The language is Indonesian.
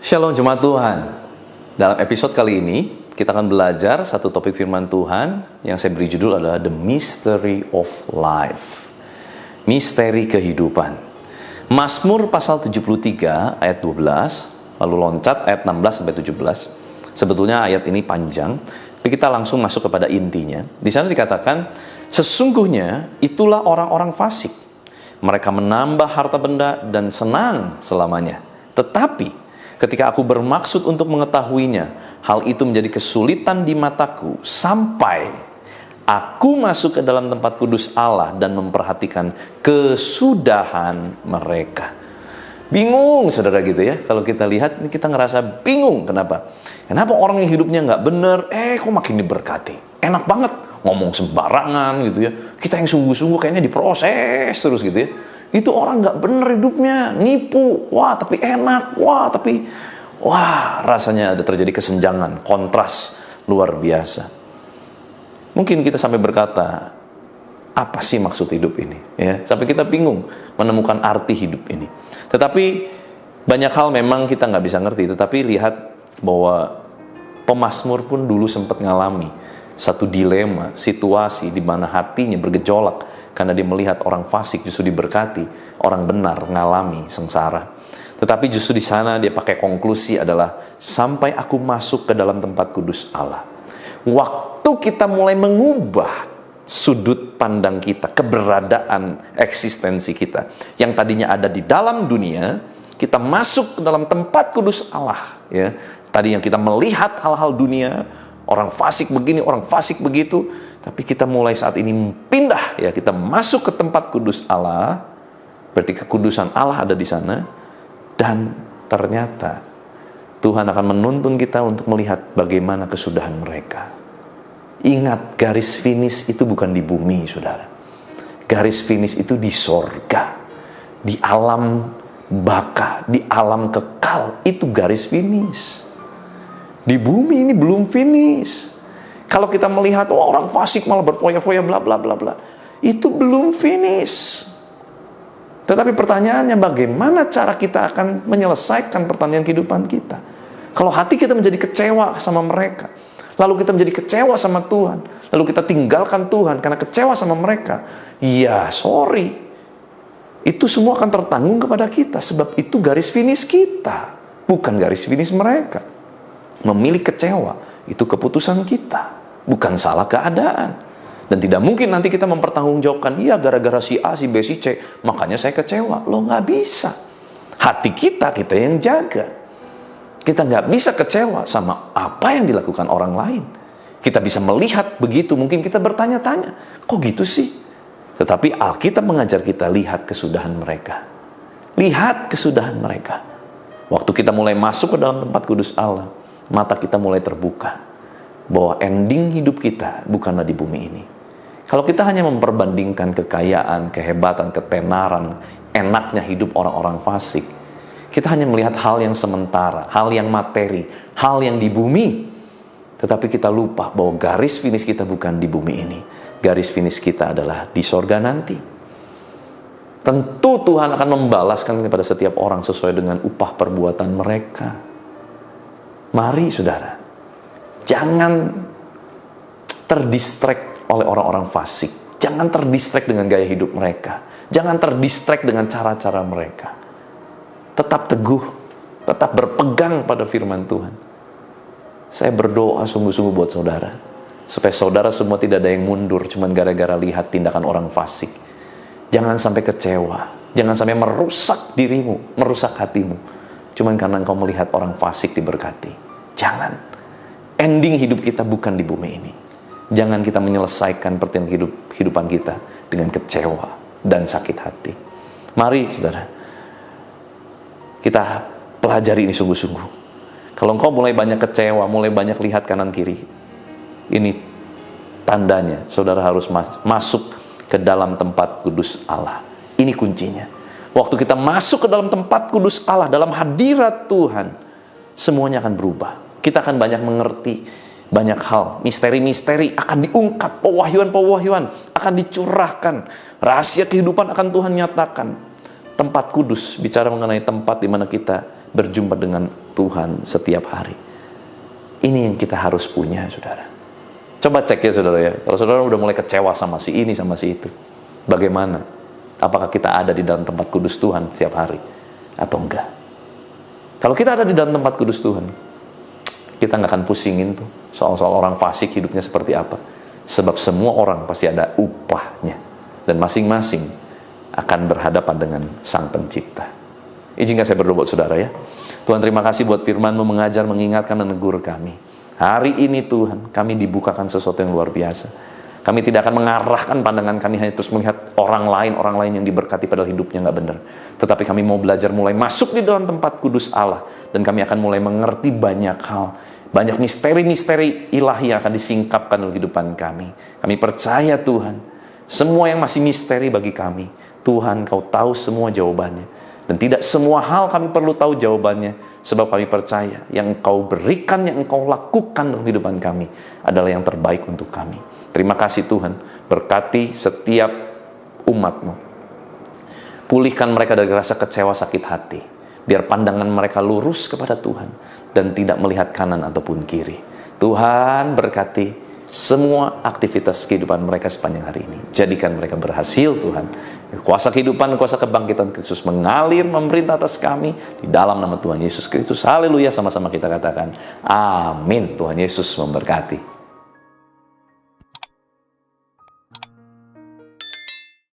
Shalom jemaat Tuhan. Dalam episode kali ini kita akan belajar satu topik firman Tuhan yang saya beri judul adalah The Mystery of Life. Misteri kehidupan. Mazmur pasal 73 ayat 12, lalu loncat ayat 16 sampai 17. Sebetulnya ayat ini panjang, tapi kita langsung masuk kepada intinya. Di sana dikatakan, sesungguhnya itulah orang-orang fasik. Mereka menambah harta benda dan senang selamanya. Tetapi ketika aku bermaksud untuk mengetahuinya, hal itu menjadi kesulitan di mataku sampai aku masuk ke dalam tempat kudus Allah dan memperhatikan kesudahan mereka. Bingung saudara gitu ya. Kalau kita lihat, kita ngerasa bingung. Kenapa? Kenapa orang yang hidupnya nggak bener, kok makin diberkati. Enak banget ngomong sembarangan gitu ya. Kita yang sungguh-sungguh kayaknya diproses terus gitu ya. Itu orang nggak bener hidupnya, nipu, tapi enak, tapi rasanya ada terjadi kesenjangan, kontras luar biasa. Mungkin kita sampai berkata, apa sih maksud hidup ini? Ya, sampai kita bingung menemukan arti hidup ini. Tetapi banyak hal memang kita nggak bisa ngerti. Tetapi lihat bahwa pemazmur pun dulu sempat ngalami satu dilema, situasi di mana hatinya bergejolak. Karena dia melihat orang fasik justru diberkati, orang benar ngalami sengsara. Tetapi justru di sana dia pakai konklusi adalah sampai aku masuk ke dalam tempat kudus Allah. Waktu kita mulai mengubah sudut pandang kita, keberadaan eksistensi kita yang tadinya ada di dalam dunia, kita masuk ke dalam tempat kudus Allah. Ya, tadi yang kita melihat hal-hal dunia, orang fasik begini, orang fasik begitu. Tapi kita mulai saat ini pindah, ya, kita masuk ke tempat kudus Allah. Berarti kekudusan Allah ada di sana. Dan ternyata Tuhan akan menuntun kita untuk melihat bagaimana kesudahan mereka. Ingat, garis finish itu bukan di bumi, saudara. Garis finish itu di sorga, di alam baka, di alam kekal. Itu garis finish. Di bumi ini belum finish. Kalau kita melihat orang fasik malah berfoya-foya bla bla bla bla, itu belum finish. Tetapi pertanyaannya, bagaimana cara kita akan menyelesaikan pertandingan kehidupan kita? Kalau hati kita menjadi kecewa sama mereka, lalu kita menjadi kecewa sama Tuhan, lalu kita tinggalkan Tuhan karena kecewa sama mereka, ya sorry, itu semua akan tertanggung kepada kita. Sebab itu garis finish kita, bukan garis finish mereka. Memilih kecewa itu keputusan kita, bukan salah keadaan. Dan tidak mungkin nanti kita mempertanggungjawabkan, iya gara-gara si A, si B, si C, makanya saya kecewa. Loh, nggak bisa. Hati kita yang jaga. Kita nggak bisa kecewa sama apa yang dilakukan orang lain. Kita bisa melihat begitu, mungkin kita bertanya-tanya, kok gitu sih? Tetapi Alkitab mengajar kita lihat kesudahan mereka. Lihat kesudahan mereka. Waktu kita mulai masuk ke dalam tempat kudus Allah, mata kita mulai terbuka bahwa ending hidup kita bukanlah di bumi ini. Kalau kita hanya memperbandingkan kekayaan, kehebatan, ketenaran, enaknya hidup orang-orang fasik, kita hanya melihat hal yang sementara, hal yang materi, hal yang di bumi. Tetapi kita lupa bahwa garis finish kita bukan di bumi ini. Garis finish kita adalah di sorga nanti. Tentu Tuhan akan membalaskan kepada setiap orang sesuai dengan upah perbuatan mereka. Mari saudara, jangan terdistract oleh orang-orang fasik. Jangan terdistract dengan gaya hidup mereka. Jangan terdistract dengan cara-cara mereka. Tetap teguh, tetap berpegang pada firman Tuhan. Saya berdoa sungguh-sungguh buat saudara, supaya saudara semua tidak ada yang mundur cuman gara-gara lihat tindakan orang fasik. Jangan sampai kecewa, jangan sampai merusak dirimu, merusak hatimu cuman karena engkau melihat orang fasik diberkati. Jangan. Ending hidup kita bukan di bumi ini. Jangan kita menyelesaikan pertandingan kehidupan kita dengan kecewa dan sakit hati. Mari saudara, kita pelajari ini sungguh-sungguh. Kalau engkau mulai banyak kecewa, mulai banyak lihat kanan kiri, ini tandanya saudara harus masuk ke dalam tempat kudus Allah. Ini kuncinya. Waktu kita masuk ke dalam tempat kudus Allah, dalam hadirat Tuhan, semuanya akan berubah. Kita akan banyak mengerti Banyak hal, misteri-misteri akan diungkap, pewahyuan-pewahyuan akan dicurahkan, rahasia kehidupan akan Tuhan nyatakan. Tempat kudus bicara mengenai tempat di mana kita berjumpa dengan Tuhan setiap hari. Ini yang kita harus punya, saudara. Coba cek ya, saudara ya. Kalau saudara udah mulai kecewa sama si ini, sama si itu, bagaimana? Apakah kita ada di dalam tempat kudus Tuhan setiap hari atau enggak? Kalau kita ada di dalam tempat kudus Tuhan, kita nggak akan pusingin tuh soal-soal orang fasik hidupnya seperti apa. Sebab semua orang pasti ada upahnya. Dan masing-masing akan berhadapan dengan Sang Pencipta. Izinkan saya berdoa buat saudara ya. Tuhan, terima kasih buat firman-Mu mengajar, mengingatkan, dan menegur kami. Hari ini Tuhan, kami dibukakan sesuatu yang luar biasa. Kami tidak akan mengarahkan pandangan kami hanya terus melihat orang lain yang diberkati padahal hidupnya nggak benar. Tetapi kami mau belajar mulai masuk di dalam tempat kudus Allah. Dan kami akan mulai mengerti banyak hal. Banyak misteri-misteri ilahi yang akan disingkapkan dalam kehidupan kami. Kami percaya Tuhan, semua yang masih misteri bagi kami, Tuhan, Kau tahu semua jawabannya. Dan tidak semua hal kami perlu tahu jawabannya, sebab kami percaya yang Engkau berikan, yang Engkau lakukan dalam kehidupan kami adalah yang terbaik untuk kami. Terima kasih Tuhan, berkati setiap umat-Mu. Pulihkan mereka dari rasa kecewa, sakit hati. Biar pandangan mereka lurus kepada Tuhan dan tidak melihat kanan ataupun kiri. Tuhan berkati semua aktivitas kehidupan mereka sepanjang hari ini. Jadikan mereka berhasil Tuhan. Kuasa kehidupan, kuasa kebangkitan Kristus mengalir, memerintah atas kami di dalam nama Tuhan Yesus Kristus. Haleluya, sama-sama kita katakan amin. Tuhan Yesus memberkati.